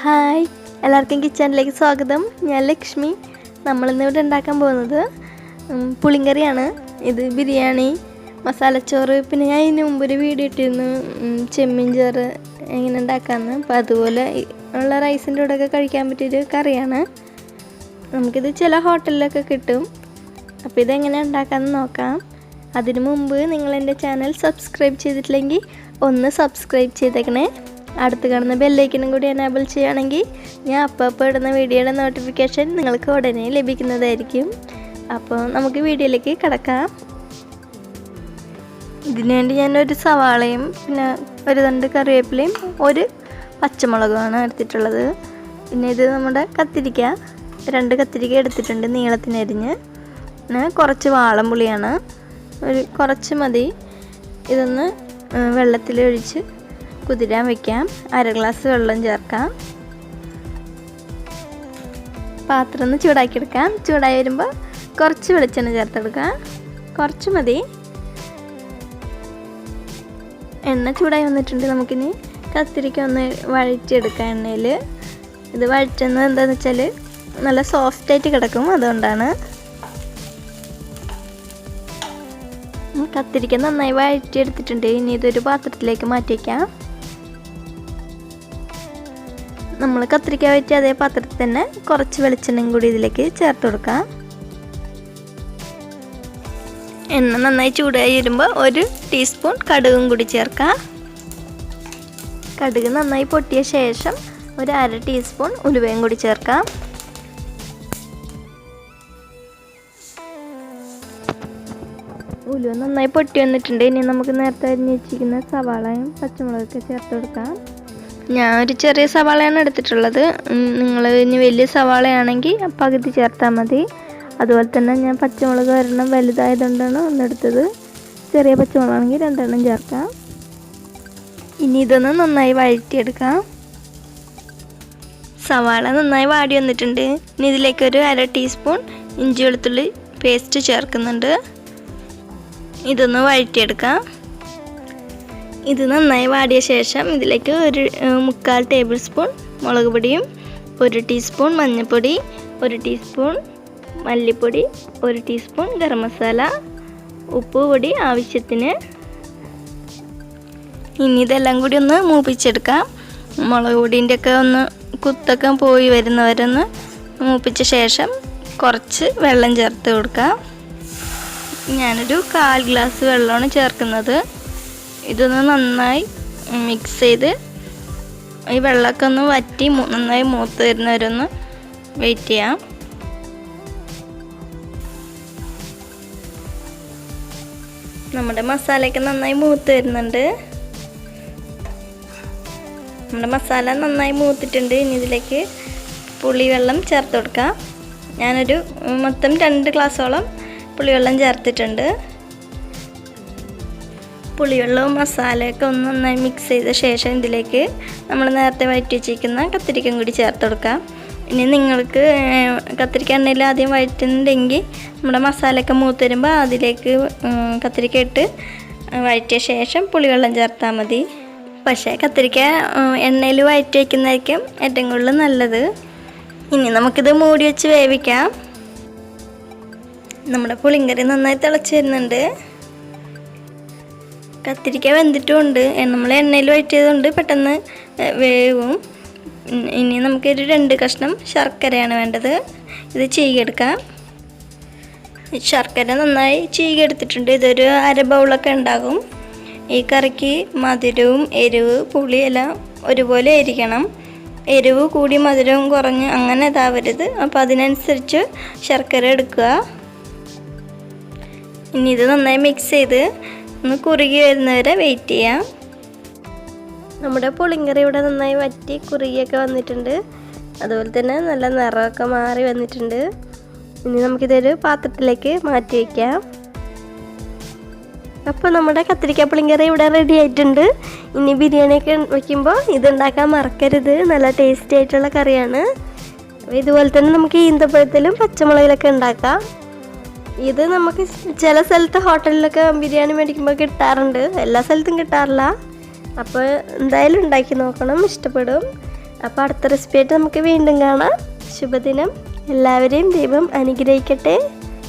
Hi, എല്ലാവർക്കും കിച്ചണിലേക്ക് സ്വാഗതം. ഞാൻ ലക്ഷ്മി. നമ്മളിന്നിവിടെ ഉണ്ടാക്കാൻ പോകുന്നത് പുളിങ്കറിയാണ്. ഇത് ബിരിയാണി, മസാലച്ചോറ്, പിന്നെ ഞാൻ ഇതിന് മുമ്പൊരു വീഡിയോ ഇട്ടിരുന്നു ചെമ്മീൻ ചോറ് എങ്ങനെ ഉണ്ടാക്കാമെന്ന്. അപ്പോൾ അതുപോലെ ഉള്ള റൈസിൻ്റെ കൂടെയൊക്കെ കഴിക്കാൻ പറ്റിയൊരു കറിയാണ്. നമുക്കിത് ചില ഹോട്ടലിലൊക്കെ കിട്ടും. അപ്പോൾ ഇതെങ്ങനെ ഉണ്ടാക്കാമെന്ന് നോക്കാം. അതിനു മുമ്പ് നിങ്ങൾ എൻ്റെ ചാനൽ സബ്സ്ക്രൈബ് ചെയ്തിട്ടില്ലെങ്കിൽ ഒന്ന് സബ്സ്ക്രൈബ് ചെയ്തേക്കണേ. അടുത്ത് കാണുന്ന ബെല്ലൈക്കനും കൂടി എനേബിൾ ചെയ്യുകയാണെങ്കിൽ ഞാൻ അപ്പോൾ ഇടുന്ന വീഡിയോയുടെ നോട്ടിഫിക്കേഷൻ നിങ്ങൾക്ക് ഉടനെ ലഭിക്കുന്നതായിരിക്കും. അപ്പോൾ നമുക്ക് വീഡിയോയിലേക്ക് കിടക്കാം. ഇതിനു വേണ്ടി ഞാനൊരു സവാളയും പിന്നെ ഒരു തണ്ട് കറിവേപ്പിലയും ഒരു പച്ചമുളകുമാണ് എടുത്തിട്ടുള്ളത്. പിന്നെ ഇത് നമ്മുടെ കത്തിരിക്ക, 2 കത്തിരിക്ക എടുത്തിട്ടുണ്ട് നീളത്തിനരിഞ്ഞ്. പിന്നെ കുറച്ച് വാളംപുളിയാണ്, കുറച്ച് മതി. ഇതൊന്ന് വെള്ളത്തിലൊഴിച്ച് കുതിരാൻ വയ്ക്കാം. 1/2 ഗ്ലാസ് വെള്ളം ചേർക്കാം. പാത്രം ഒന്ന് ചൂടാക്കിയെടുക്കാം. ചൂടായി വരുമ്പോൾ കുറച്ച് വെളിച്ചെണ്ണ ചേർത്തെടുക്കാം. കുറച്ച് മതി. എണ്ണ ചൂടായി വന്നിട്ടുണ്ട്. നമുക്കിനി കത്തിരിക്ക ഒന്ന് വഴറ്റിയെടുക്കാം എണ്ണയിൽ. ഇത് വഴറ്റുന്നത് എന്താണെന്ന് വെച്ചാൽ നല്ല സോഫ്റ്റായിട്ട് കിടക്കും, അതുകൊണ്ടാണ്. കത്തിരിക്ക നന്നായി വഴറ്റിയെടുത്തിട്ടുണ്ട്. ഇനി ഇതൊരു പാത്രത്തിലേക്ക് മാറ്റി വയ്ക്കാം. നമ്മൾ കത്തിരിക്ക വഴറ്റി അതേ പാത്രത്തിൽ തന്നെ കുറച്ച് വെളിച്ചെണ്ണയും കൂടി ഇതിലേക്ക് ചേർത്ത് കൊടുക്കാം. എണ്ണ നന്നായി ചൂടായി വരുമ്പോൾ 1 ടീസ്പൂൺ കടുകും കൂടി ചേർക്കാം. കടുക് നന്നായി പൊട്ടിയ ശേഷം 1/2 ടീസ്പൂൺ ഉലുവയും കൂടി ചേർക്കാം. ഉലുവ നന്നായി പൊട്ടി വന്നിട്ടുണ്ട്. ഇനി നമുക്ക് നേരത്തെ അരിഞ്ഞ് വെച്ചിരിക്കുന്ന സവാളയും പച്ചമുളകൊക്കെ ചേർത്ത് കൊടുക്കാം. ഞാൻ ഒരു ചെറിയ സവാളയാണ് എടുത്തിട്ടുള്ളത്. നിങ്ങൾ ഇനി വലിയ സവാളയാണെങ്കിൽ പകുതി ചേർത്താൽ മതി. അതുപോലെ തന്നെ ഞാൻ പച്ചമുളക് ഒരെണ്ണം വലുതായതുകൊണ്ടാണ് ഒന്നെടുത്തത്. ചെറിയ പച്ചമുളകാണെങ്കിൽ 2 എണ്ണം ചേർക്കാം. ഇനി ഇതൊന്ന് നന്നായി വഴറ്റിയെടുക്കാം. സവാള നന്നായി വാടി വന്നിട്ടുണ്ട്. ഇനി ഇതിലേക്കൊരു 1/2 ടീസ്പൂൺ ഇഞ്ചി വെളുത്തുള്ളി പേസ്റ്റ് ചേർക്കുന്നുണ്ട്. ഇതൊന്ന് വഴറ്റിയെടുക്കാം. ഇത് നന്നായി വാടിയ ശേഷം ഇതിലേക്ക് 1/4 ടേബിൾ സ്പൂൺ മുളക് പൊടിയും 1 ടീസ്പൂൺ മഞ്ഞൾപ്പൊടി, 1 ടീസ്പൂൺ മല്ലിപ്പൊടി, 1 ടീസ്പൂൺ ഗരം മസാല, ഉപ്പ് പൊടി ആവശ്യത്തിന്. ഇനി ഇതെല്ലാം കൂടി ഒന്ന് മൂപ്പിച്ചെടുക്കാം. മുളക് പൊടിൻ്റെ ഒക്കെ ഒന്ന് കുത്തൊക്കെ പോയി വരുന്നവരൊന്ന് മൂപ്പിച്ച ശേഷം കുറച്ച് വെള്ളം ചേർത്ത് കൊടുക്കാം. ഞാനൊരു 1/4 ഗ്ലാസ് വെള്ളമാണ് ചേർക്കുന്നത്. ഇതൊന്ന് നന്നായി മിക്സ് ചെയ്ത് ഈ വെള്ളമൊക്കെ ഒന്ന് വറ്റി നന്നായി മൂത്ത് വരുന്നവരൊന്ന് വെയിറ്റ് ചെയ്യാം. നമ്മുടെ മസാലയൊക്കെ നന്നായി മൂത്ത് വരുന്നുണ്ട്. നമ്മുടെ മസാല നന്നായി മൂത്തിട്ടുണ്ട്. ഇനി ഇതിലേക്ക് പുളിവെള്ളം ചേർത്ത് കൊടുക്കാം. ഞാനൊരു മൊത്തം 2 ഗ്ലാസോളം പുളിവെള്ളം ചേർത്തിട്ടുണ്ട്. പുളിവെള്ളവും മസാലയൊക്കെ ഒന്ന് നന്നായി മിക്സ് ചെയ്ത ശേഷം ഇതിലേക്ക് നമ്മൾ നേരത്തെ വഴറ്റി വെച്ചിരിക്കുന്ന കത്തിരിക്കയും കൂടി ചേർത്ത് കൊടുക്കാം. ഇനി നിങ്ങൾക്ക് കത്തിരിക്ക എണ്ണയിൽ ആദ്യം വഴറ്റുന്നുണ്ടെങ്കിൽ നമ്മുടെ മസാലയൊക്കെ മൂത്ത് വരുമ്പോൾ അതിലേക്ക് കത്തിരിക്ക ഇട്ട് വഴറ്റിയ ശേഷം പുളിവെള്ളം ചേർത്താൽ മതി. പക്ഷേ കത്തിരിക്ക എണ്ണയിൽ വഴറ്റി വയ്ക്കുന്നതായിരിക്കും ഏറ്റവും കൂടുതൽ നല്ലത്. ഇനി നമുക്കിത് മൂടി വെച്ച് വേവിക്കാം. നമ്മുടെ പുളിങ്കറി നന്നായി തിളച്ച് വരുന്നുണ്ട്. കത്തിരിക്ക വെന്തിട്ടുമുണ്ട്. നമ്മൾ എണ്ണയിൽ വഴറ്റിയതുകൊണ്ട് പെട്ടെന്ന് വേവും. ഇനി നമുക്കൊരു 2 കഷ്ണം ശർക്കരയാണ് വേണ്ടത്. ഇത് ചീകിയെടുക്കാം. ശർക്കര നന്നായി ചീകിയെടുത്തിട്ടുണ്ട്. ഇതൊരു 1/2 ബൗളൊക്കെ ഉണ്ടാകും. ഈ കറിക്ക് മധുരവും എരിവ് പുളി എല്ലാം ഒരുപോലെ ആയിരിക്കണം. എരിവ് കൂടി മധുരവും കുറഞ്ഞ് അങ്ങനെ ഇതാവരുത്. അപ്പോൾ അതിനനുസരിച്ച് ശർക്കര എടുക്കുക. ഇനി ഇത് നന്നായി മിക്സ് ചെയ്ത് ഒന്ന് കുറുകി വരുന്നവരെ വെയിറ്റ് ചെയ്യാം. നമ്മുടെ പുളിങ്കറി ഇവിടെ നന്നായി വറ്റി കുറുകിയൊക്കെ വന്നിട്ടുണ്ട്. അതുപോലെ തന്നെ നല്ല നിറമൊക്കെ മാറി വന്നിട്ടുണ്ട്. ഇനി നമുക്കിതൊരു പാത്രത്തിലേക്ക് മാറ്റി വയ്ക്കാം. അപ്പോൾ നമ്മുടെ കത്തിരിക്ക പുളിങ്കറി ഇവിടെ റെഡി ആയിട്ടുണ്ട്. ഇനി ബിരിയാണിയൊക്കെ വയ്ക്കുമ്പോൾ ഇതുണ്ടാക്കാൻ മറക്കരുത്. നല്ല ടേസ്റ്റി ആയിട്ടുള്ള കറിയാണ്. ഇതുപോലെ തന്നെ നമുക്ക് ഈന്തപ്പഴത്തിലും പച്ചമുളകിലൊക്കെ ഉണ്ടാക്കാം. ഇത് നമുക്ക് ചില സ്ഥലത്ത് ഹോട്ടലിലൊക്കെ ബിരിയാണി മേടിക്കുമ്പോൾ കിട്ടാറുണ്ട്. എല്ലാ സ്ഥലത്തും കിട്ടാറില്ല. അപ്പോൾ എന്തായാലും ഉണ്ടാക്കി നോക്കണം, ഇഷ്ടപ്പെടും. അപ്പോൾ അടുത്ത റെസിപ്പി ആയിട്ട് നമുക്ക് വീണ്ടും കാണാം. ശുഭദിനം. എല്ലാവരെയും ദൈവം അനുഗ്രഹിക്കട്ടെ.